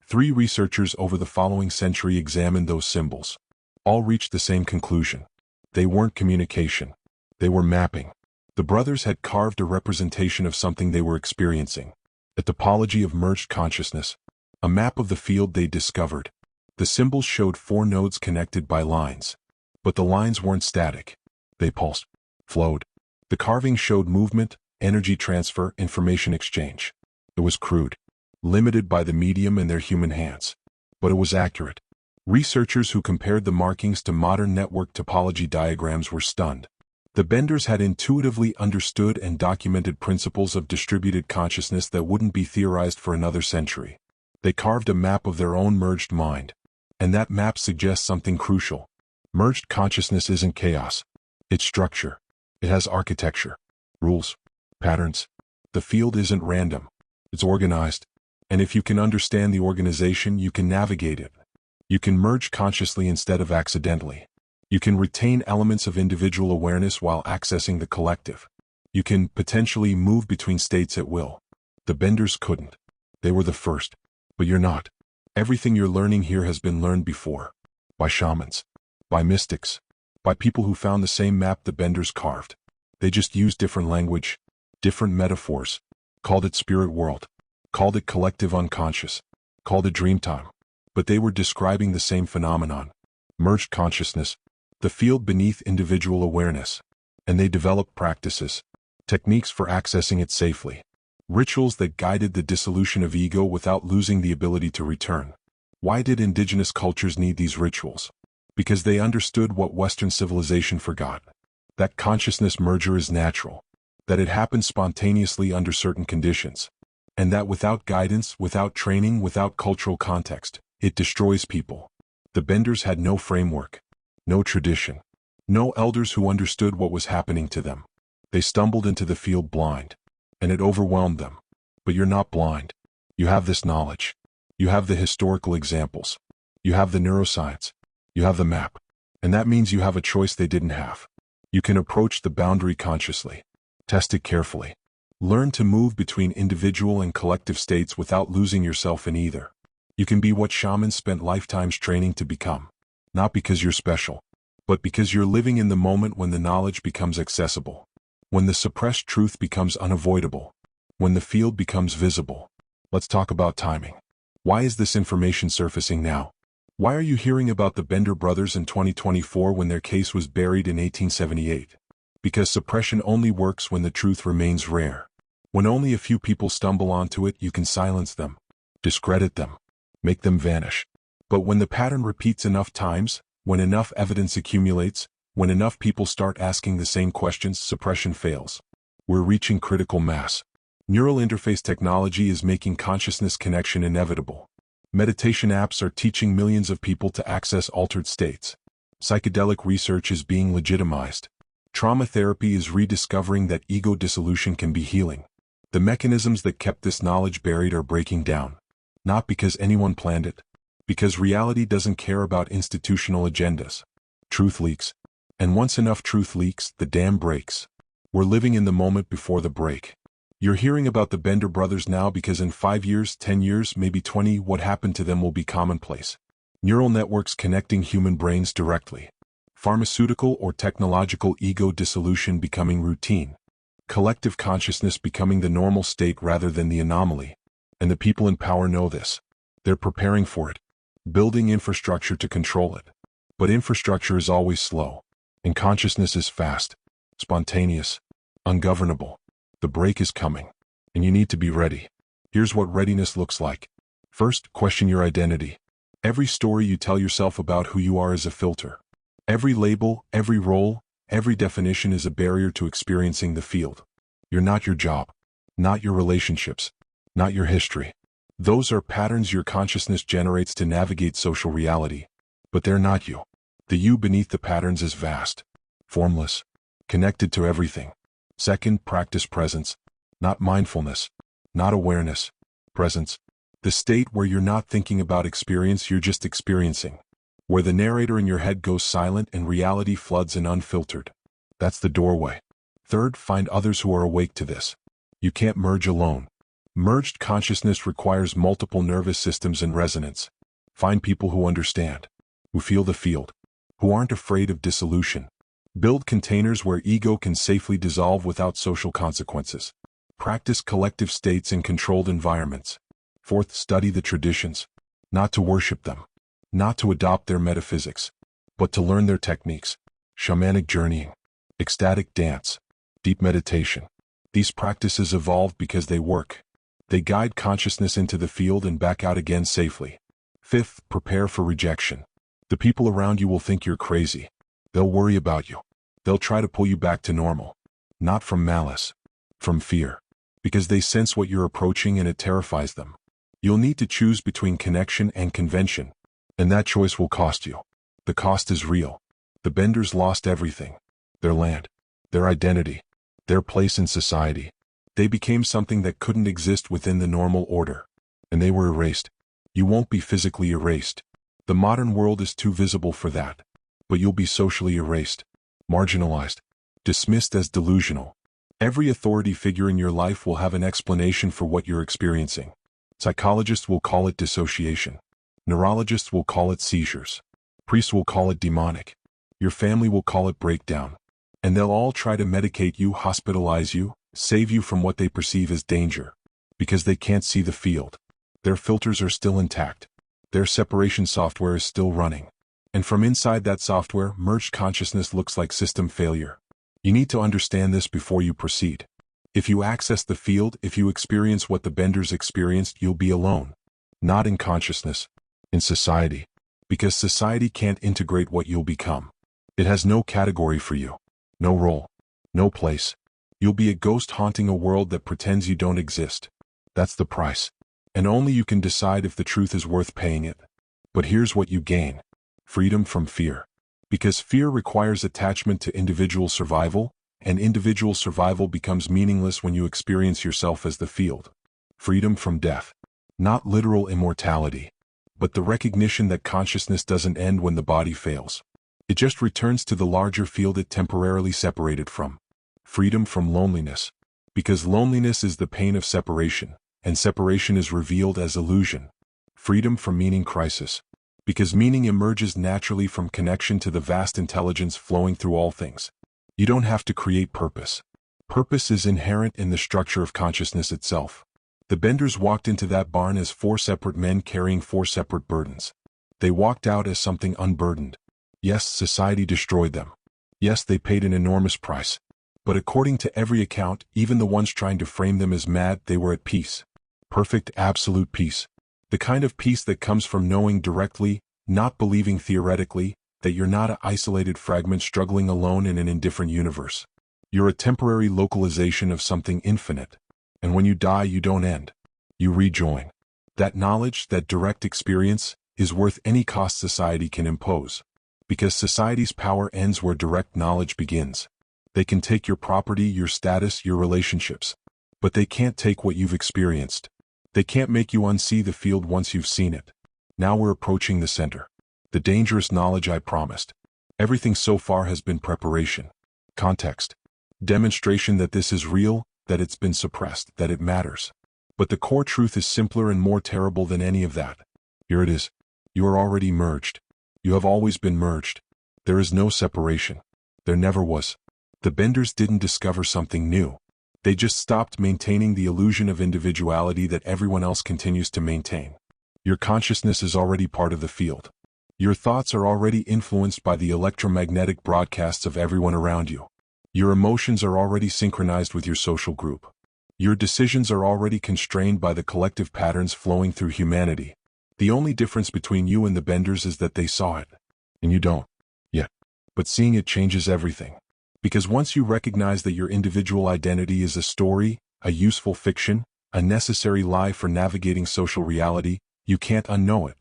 3 researchers over the following century examined those symbols. All reached the same conclusion. They weren't communication. They were mapping. The brothers had carved a representation of something they were experiencing. A topology of merged consciousness. A map of the field they discovered. The symbols showed 4 nodes connected by lines. But the lines weren't static. They pulsed. Flowed. The carving showed movement, energy transfer, information exchange. It was crude. Limited by the medium and their human hands. But it was accurate. Researchers who compared the markings to modern network topology diagrams were stunned. The Benders had intuitively understood and documented principles of distributed consciousness that wouldn't be theorized for another century. They carved a map of their own merged mind. And that map suggests something crucial. Merged consciousness isn't chaos. It's structure. It has architecture. Rules. Patterns. The field isn't random. It's organized. And if you can understand the organization, you can navigate it. You can merge consciously instead of accidentally. You can retain elements of individual awareness while accessing the collective. You can potentially move between states at will. The Benders couldn't. They were the first. But you're not. Everything you're learning here has been learned before. By shamans. By mystics. By people who found the same map the Benders carved. They just used different language. Different metaphors. Called it spirit world. Called it collective unconscious. Called it dreamtime. But they were describing the same phenomenon. Merged consciousness. The field beneath individual awareness. And they developed practices. Techniques for accessing it safely. Rituals that guided the dissolution of ego without losing the ability to return. Why did indigenous cultures need these rituals? Because they understood what Western civilization forgot. That consciousness merger is natural. That it happens spontaneously under certain conditions. And that without guidance, without training, without cultural context, it destroys people. The Benders had no framework. No tradition. No elders who understood what was happening to them. They stumbled into the field blind, and it overwhelmed them. But you're not blind. You have this knowledge. You have the historical examples. You have the neuroscience. You have the map. And that means you have a choice they didn't have. You can approach the boundary consciously. Test it carefully. Learn to move between individual and collective states without losing yourself in either. You can be what shamans spent lifetimes training to become. Not because you're special, but because you're living in the moment when the knowledge becomes accessible. When the suppressed truth becomes unavoidable. When the field becomes visible. Let's talk about timing. Why is this information surfacing now? Why are you hearing about the Bender brothers in 2024 when their case was buried in 1878? Because suppression only works when the truth remains rare. When only a few people stumble onto it, you can silence them, discredit them, make them vanish. But when the pattern repeats enough times, when enough evidence accumulates, when enough people start asking the same questions, suppression fails. We're reaching critical mass. Neural interface technology is making consciousness connection inevitable. Meditation apps are teaching millions of people to access altered states. Psychedelic research is being legitimized. Trauma therapy is rediscovering that ego dissolution can be healing. The mechanisms that kept this knowledge buried are breaking down. Not because anyone planned it. Because reality doesn't care about institutional agendas. Truth leaks. And once enough truth leaks, the dam breaks. We're living in the moment before the break. You're hearing about the Bender brothers now because in 5 years, 10 years, maybe 20, what happened to them will be commonplace. Neural networks connecting human brains directly. Pharmaceutical or technological ego dissolution becoming routine. Collective consciousness becoming the normal state rather than the anomaly. And the people in power know this. They're preparing for it. Building infrastructure to control it. But infrastructure is always slow. And consciousness is fast. Spontaneous. Ungovernable. The break is coming. And you need to be ready. Here's what readiness looks like. First, question your identity. Every story you tell yourself about who you are is a filter. Every label, every role, every definition is a barrier to experiencing the field. You're not your job. Not your relationships. Not your history. Those are patterns your consciousness generates to navigate social reality. But they're not you. The you beneath the patterns is vast. Formless. Connected to everything. Second, practice presence. Not mindfulness. Not awareness. Presence. The state where you're not thinking about experience, you're just experiencing. Where the narrator in your head goes silent and reality floods in unfiltered. That's the doorway. Third, find others who are awake to this. You can't merge alone. Merged consciousness requires multiple nervous systems in resonance. Find people who understand. Who feel the field. Who aren't afraid of dissolution. Build containers where ego can safely dissolve without social consequences. Practice collective states in controlled environments. Fourth, study the traditions. Not to worship them. Not to adopt their metaphysics. But to learn their techniques. Shamanic journeying. Ecstatic dance. Deep meditation. These practices evolved because they work. They guide consciousness into the field and back out again safely. Fifth, prepare for rejection. The people around you will think you're crazy. They'll worry about you. They'll try to pull you back to normal. Not from malice. From fear. Because they sense what you're approaching and it terrifies them. You'll need to choose between connection and convention. And that choice will cost you. The cost is real. The Benders lost everything. Their land. Their identity. Their place in society. They became something that couldn't exist within the normal order. And they were erased. You won't be physically erased. The modern world is too visible for that. But you'll be socially erased, marginalized, dismissed as delusional. Every authority figure in your life will have an explanation for what you're experiencing. Psychologists will call it dissociation. Neurologists will call it seizures. Priests will call it demonic. Your family will call it breakdown. And they'll all try to medicate you, hospitalize you, save you from what they perceive as danger. Because they can't see the field. Their filters are still intact. Their separation software is still running. And from inside that software, merged consciousness looks like system failure. You need to understand this before you proceed. If you access the field, if you experience what the Benders experienced, you'll be alone. Not in consciousness. In society. Because society can't integrate what you'll become. It has no category for you. No role. No place. You'll be a ghost haunting a world that pretends you don't exist. That's the price. And only you can decide if the truth is worth paying it. But here's what you gain. Freedom from fear. Because fear requires attachment to individual survival, and individual survival becomes meaningless when you experience yourself as the field. Freedom from death. Not literal immortality, but the recognition that consciousness doesn't end when the body fails. It just returns to the larger field it temporarily separated from. Freedom from loneliness. Because loneliness is the pain of separation, and separation is revealed as illusion. Freedom from meaning crisis. Because meaning emerges naturally from connection to the vast intelligence flowing through all things. You don't have to create purpose. Purpose is inherent in the structure of consciousness itself. The Benders walked into that barn as 4 separate men carrying 4 separate burdens. They walked out as something unburdened. Yes, society destroyed them. Yes, they paid an enormous price. But according to every account, even the ones trying to frame them as mad, they were at peace. Perfect, absolute peace. The kind of peace that comes from knowing directly, not believing theoretically, that you're not an isolated fragment struggling alone in an indifferent universe. You're a temporary localization of something infinite. And when you die, you don't end. You rejoin. That knowledge, that direct experience, is worth any cost society can impose. Because society's power ends where direct knowledge begins. They can take your property, your status, your relationships. But they can't take what you've experienced. They can't make you unsee the field once you've seen it. Now we're approaching the center. The dangerous knowledge I promised. Everything so far has been preparation. Context. Demonstration that this is real, that it's been suppressed, that it matters. But the core truth is simpler and more terrible than any of that. Here it is. You are already merged. You have always been merged. There is no separation. There never was. The Benders didn't discover something new. They just stopped maintaining the illusion of individuality that everyone else continues to maintain. Your consciousness is already part of the field. Your thoughts are already influenced by the electromagnetic broadcasts of everyone around you. Your emotions are already synchronized with your social group. Your decisions are already constrained by the collective patterns flowing through humanity. The only difference between you and the Benders is that they saw it. And you don't. Yet. But seeing it changes everything. Because once you recognize that your individual identity is a story, a useful fiction, a necessary lie for navigating social reality, you can't unknow it.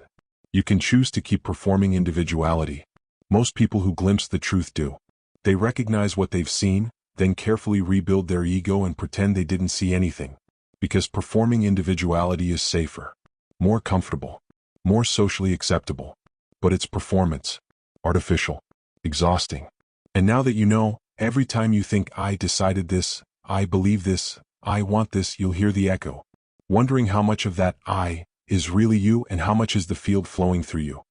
You can choose to keep performing individuality. Most people who glimpse the truth do. They recognize what they've seen, then carefully rebuild their ego and pretend they didn't see anything. Because performing individuality is safer, more comfortable, more socially acceptable. But it's performance. Artificial. Exhausting. And now that you know, every time you think, I decided this, I believe this, I want this, you'll hear the echo. Wondering how much of that I is really you and how much is the field flowing through you.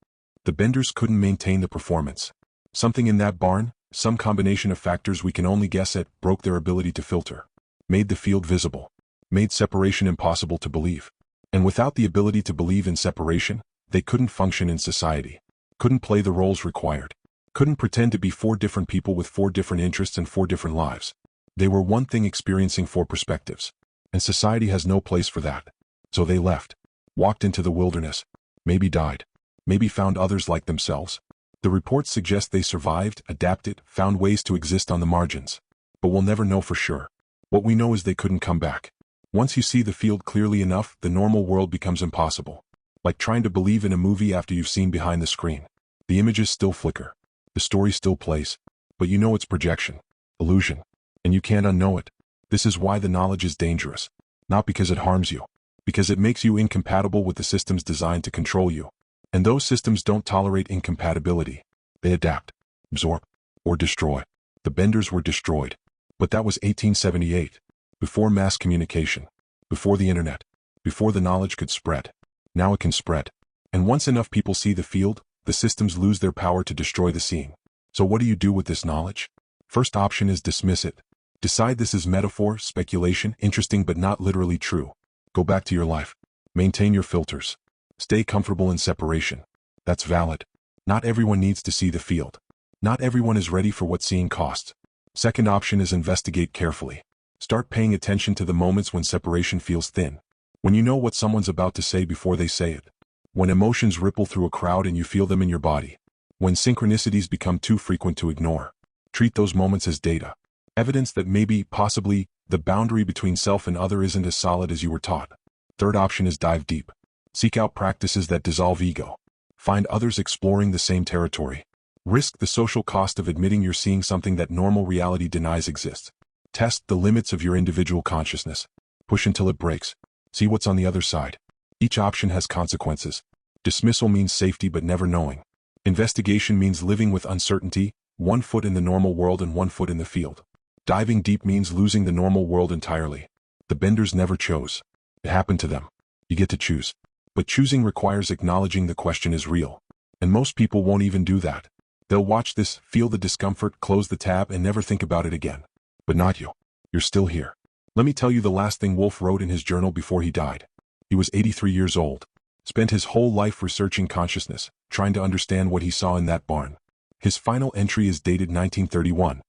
The Benders couldn't maintain the performance. Something in that barn, some combination of factors we can only guess at, broke their ability to filter. Made the field visible. Made separation impossible to believe. And without the ability to believe in separation, they couldn't function in society. Couldn't play the roles required. Couldn't pretend to be 4 different people with 4 different interests and 4 different lives. They were one thing experiencing 4 perspectives. And society has no place for that. So they left. Walked into the wilderness. Maybe died. Maybe found others like themselves. The reports suggest they survived, adapted, found ways to exist on the margins. But we'll never know for sure. What we know is they couldn't come back. Once you see the field clearly enough, the normal world becomes impossible. Like trying to believe in a movie after you've seen behind the screen. The images still flicker. The story still plays. But you know it's projection. Illusion. And you can't unknow it. This is why the knowledge is dangerous. Not because it harms you. Because it makes you incompatible with the systems designed to control you. And those systems don't tolerate incompatibility. They adapt, absorb, or destroy. The Benders were destroyed. But that was 1878. Before mass communication. Before the internet. Before the knowledge could spread. Now it can spread. And once enough people see the field, the systems lose their power to destroy the seeing. So what do you do with this knowledge? First option is dismiss it. Decide this is metaphor, speculation, interesting but not literally true. Go back to your life. Maintain your filters. Stay comfortable in separation. That's valid. Not everyone needs to see the field. Not everyone is ready for what seeing costs. Second option is investigate carefully. Start paying attention to the moments when separation feels thin. When you know what someone's about to say before they say it. When emotions ripple through a crowd and you feel them in your body. When synchronicities become too frequent to ignore. Treat those moments as data. Evidence that maybe, possibly, the boundary between self and other isn't as solid as you were taught. Third option is dive deep. Seek out practices that dissolve ego. Find others exploring the same territory. Risk the social cost of admitting you're seeing something that normal reality denies exists. Test the limits of your individual consciousness. Push until it breaks. See what's on the other side. Each option has consequences. Dismissal means safety but never knowing. Investigation means living with uncertainty, 1 foot in the normal world and 1 foot in the field. Diving deep means losing the normal world entirely. The Benders never chose. It happened to them. You get to choose. But choosing requires acknowledging the question is real. And most people won't even do that. They'll watch this, feel the discomfort, close the tab, and never think about it again. But not you. You're still here. Let me tell you the last thing Wolf wrote in his journal before he died. He was 83 years old. Spent his whole life researching consciousness, trying to understand what he saw in that barn. His final entry is dated 1931.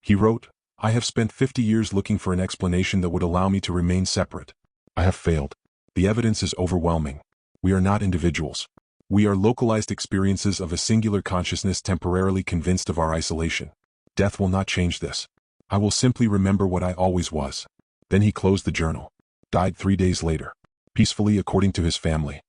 He wrote, "I have spent 50 years looking for an explanation that would allow me to remain separate. I have failed. The evidence is overwhelming. We are not individuals. We are localized experiences of a singular consciousness temporarily convinced of our isolation. Death will not change this. I will simply remember what I always was." Then he closed the journal. Died 3 days later. Peacefully according to his family.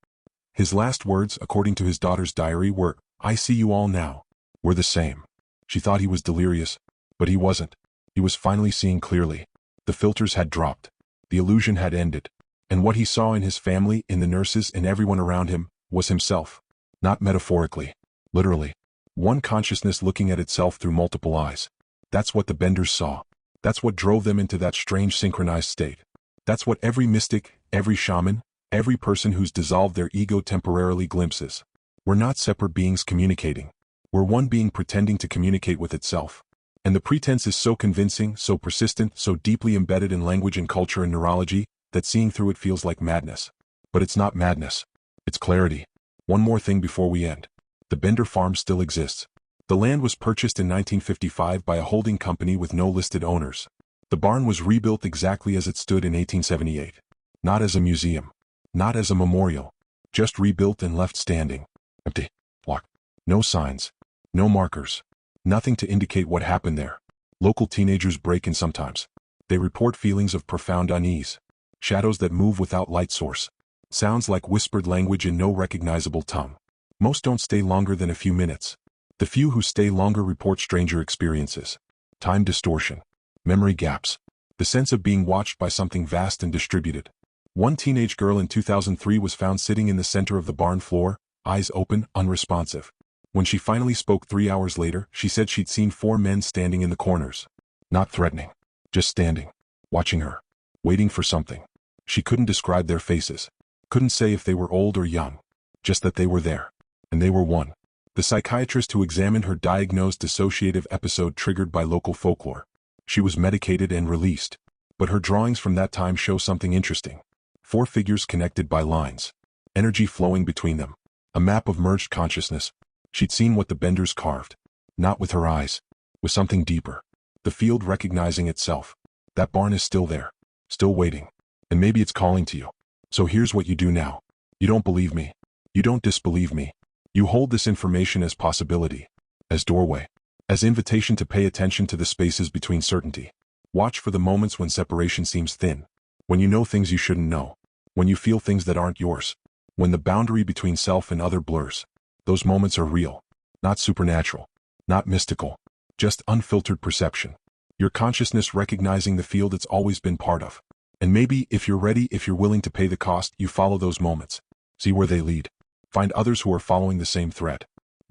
His last words, according to his daughter's diary, were, "I see you all now. We're the same." She thought he was delirious, but he wasn't. He was finally seeing clearly. The filters had dropped. The illusion had ended. And what he saw in his family, in the nurses, and everyone around him, was himself. Not metaphorically. Literally. One consciousness looking at itself through multiple eyes. That's what the Benders saw. That's what drove them into that strange synchronized state. That's what every mystic, every shaman, every person who's dissolved their ego temporarily glimpses. We're not separate beings communicating. We're one being pretending to communicate with itself. And the pretense is so convincing, so persistent, so deeply embedded in language and culture and neurology, that seeing through it feels like madness. But it's not madness. It's clarity. One more thing before we end. The Bender farm still exists. The land was purchased in 1955 by a holding company with no listed owners. The barn was rebuilt exactly as it stood in 1878. Not as a museum. Not as a memorial. Just rebuilt and left standing. Empty. Locked. No signs. No markers. Nothing to indicate what happened there. Local teenagers break in sometimes. They report feelings of profound unease. Shadows that move without light source. Sounds like whispered language in no recognizable tongue. Most don't stay longer than a few minutes. The few who stay longer report stranger experiences. Time distortion. Memory gaps. The sense of being watched by something vast and distributed. One teenage girl in 2003 was found sitting in the center of the barn floor, eyes open, unresponsive. When she finally spoke 3 hours later, she said she'd seen 4 men standing in the corners. Not threatening. Just standing. Watching her. Waiting for something. She couldn't describe their faces. Couldn't say if they were old or young. Just that they were there. And they were one. The psychiatrist who examined her diagnosed dissociative episode triggered by local folklore. She was medicated and released. But her drawings from that time show something interesting. 4 figures connected by lines. Energy flowing between them. A map of merged consciousness. She'd seen what the Benders carved. Not with her eyes. With something deeper. The field recognizing itself. That barn is still there. Still waiting. And maybe it's calling to you. So here's what you do now. You don't believe me. You don't disbelieve me. You hold this information as possibility. As doorway. As invitation to pay attention to the spaces between certainty. Watch for the moments when separation seems thin. When you know things you shouldn't know. When you feel things that aren't yours. When the boundary between self and other blurs. Those moments are real. Not supernatural. Not mystical. Just unfiltered perception. Your consciousness recognizing the field it's always been part of. And maybe, if you're ready, if you're willing to pay the cost, you follow those moments. See where they lead. Find others who are following the same thread.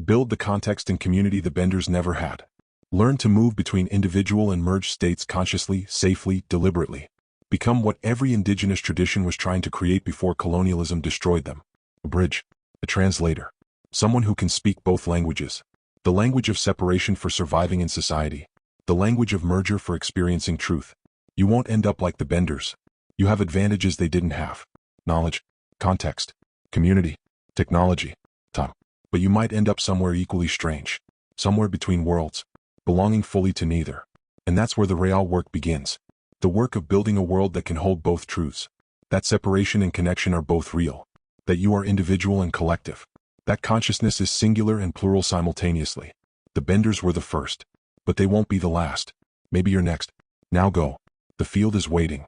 Build the context and community the Benders never had. Learn to move between individual and merged states consciously, safely, deliberately. Become what every indigenous tradition was trying to create before colonialism destroyed them. A bridge. A translator. Someone who can speak both languages. The language of separation for surviving in society. The language of merger for experiencing truth. You won't end up like the Benders. You have advantages they didn't have. Knowledge. Context. Community. Technology. Time. But you might end up somewhere equally strange. Somewhere between worlds. Belonging fully to neither. And that's where the real work begins. The work of building a world that can hold both truths. That separation and connection are both real. That you are individual and collective. That consciousness is singular and plural simultaneously. The Benders were the first. But they won't be the last. Maybe you're next. Now go. The field is waiting.